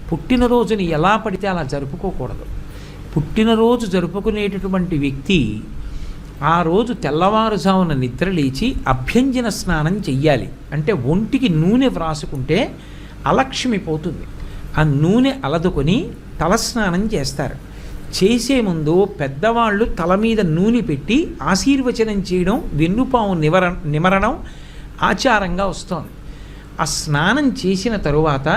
పుట్టినరోజుని ఎలా పడితే అలా జరుపుకోకూడదు. పుట్టినరోజు జరుపుకునేటటువంటి వ్యక్తి ఆ రోజు తెల్లవారుజామున నిద్ర లేచి అభ్యంజన స్నానం చెయ్యాలి. అంటే ఒంటికి నూనె వ్రాసుకుంటే అలక్ష్మి పోతుంది. ఆ నూనె అలదుకొని తలస్నానం చేస్తారు. చేసే ముందు పెద్దవాళ్ళు తల మీద నూనె పెట్టి ఆశీర్వచనం చేయడం, వెన్నుపాము నిమరణం ఆచారంగా వస్తోంది. ఆ స్నానం చేసిన తరువాత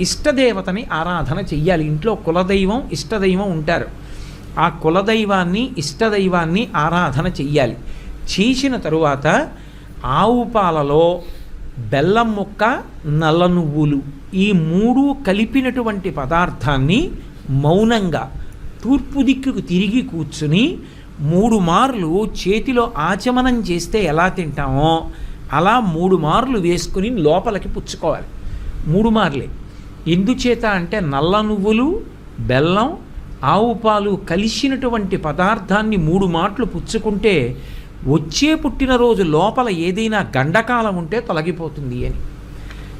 ఇష్టదేవతని ఆరాధన చెయ్యాలి. ఇంట్లో కులదైవం ఇష్టదైవం ఉంటారు. ఆ కులదైవాన్ని ఇష్టదైవాన్ని ఆరాధన చెయ్యాలి. చేసిన తరువాత ఆవు పాలలో బెల్లం ముక్క, నల్ల నువ్వులు ఈ మూడు కలిపినటువంటి పదార్థాన్ని మౌనంగా తూర్పు దిక్కుకు తిరిగి కూర్చుని 3 మార్లు చేతిలో ఆచమనం చేస్తే ఎలా తింటామో అలా 3 మార్లు వేసుకుని లోపలికి పుచ్చుకోవాలి. 3 మార్లే. ఎందుచేత అంటే నల్ల నువ్వులు, బెల్లం, ఆవు పాలు కలిసినటువంటి పదార్థాన్ని 3 మాటలు పుచ్చుకుంటే వచ్చే పుట్టినరోజు లోపల ఏదైనా గండకాలం ఉంటే తొలగిపోతుంది అని.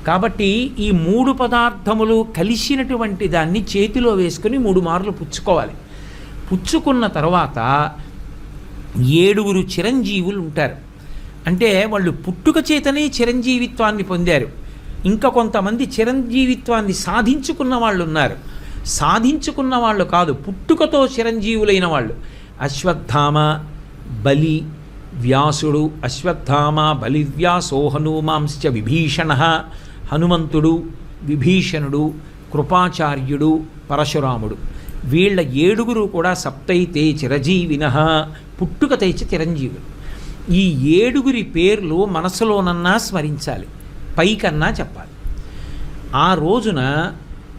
కాబట్టి ఈ 3 పదార్థములు కలిసినటువంటి దాన్ని చేతిలో వేసుకుని 3 మార్లు పుచ్చుకోవాలి. పుచ్చుకున్న తర్వాత 7 చిరంజీవులు ఉంటారు. అంటే వాళ్ళు పుట్టుక చేతనే చిరంజీవిత్వాన్ని పొందారు. ఇంకా కొంతమంది చిరంజీవిత్వాన్ని సాధించుకున్న వాళ్ళు ఉన్నారు. సాధించుకున్న వాళ్ళు కాదు, పుట్టుకతో చిరంజీవులైన వాళ్ళు. అశ్వత్థామ, బలి, వ్యాసుడు. అశ్వత్థామ, బలి, వ్యాసో హనుమాంశ్చ విభీషణ. హనుమంతుడు, విభీషణుడు, కృపాచార్యుడు, పరశురాముడు. వీళ్ళ 7 కూడా సప్తైతే చిరజీవిన, పుట్టుకతే చిరంజీవులు. ఈ 7 పేర్లు మనసులోనన్నా స్మరించాలి, పైకన్నా చెప్పాలి. ఆ రోజున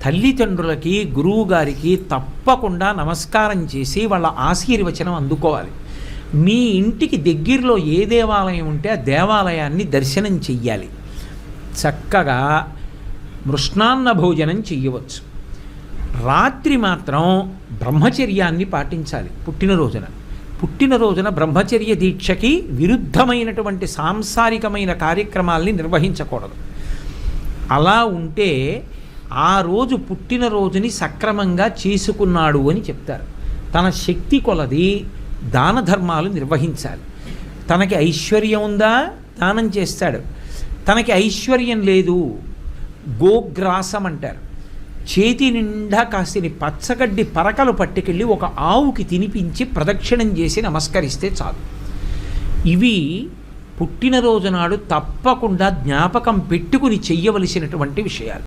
తల్లిదండ్రులకి, గురువుగారికి తప్పకుండా నమస్కారం చేసి వాళ్ళ ఆశీర్వచనం అందుకోవాలి. మీ ఇంటికి దగ్గరలో ఏ దేవాలయం ఉంటే ఆ దేవాలయాన్ని దర్శనం చెయ్యాలి. చక్కగా మృష్ణాన్న భోజనం చెయ్యవచ్చు. రాత్రి మాత్రం బ్రహ్మచర్యాన్ని పాటించాలి. పుట్టినరోజున బ్రహ్మచర్య దీక్షకి విరుద్ధమైనటువంటి సాంసారికమైన కార్యక్రమాల్ని నిర్వహించకూడదు. అలా ఉంటే ఆ రోజు పుట్టినరోజుని సక్రమంగా చేసుకున్నాడు అని చెప్తారు. తన శక్తి కొలది దాన ధర్మాలు నిర్వహించాలి. తనకి ఐశ్వర్యం ఉందా, దానం చేస్తాడు. తనకి ఐశ్వర్యం లేదు, గోగ్రాసం అంటారు. చేతి నిండా కాసిని పచ్చగడ్డి పరకలు పట్టుకెళ్ళి ఒక ఆవుకి తినిపించి ప్రదక్షిణం చేసి నమస్కరిస్తే చాలు. ఇవి పుట్టినరోజు నాడు తప్పకుండా జ్ఞాపకం పెట్టుకుని చెయ్యవలసినటువంటి విషయాలు.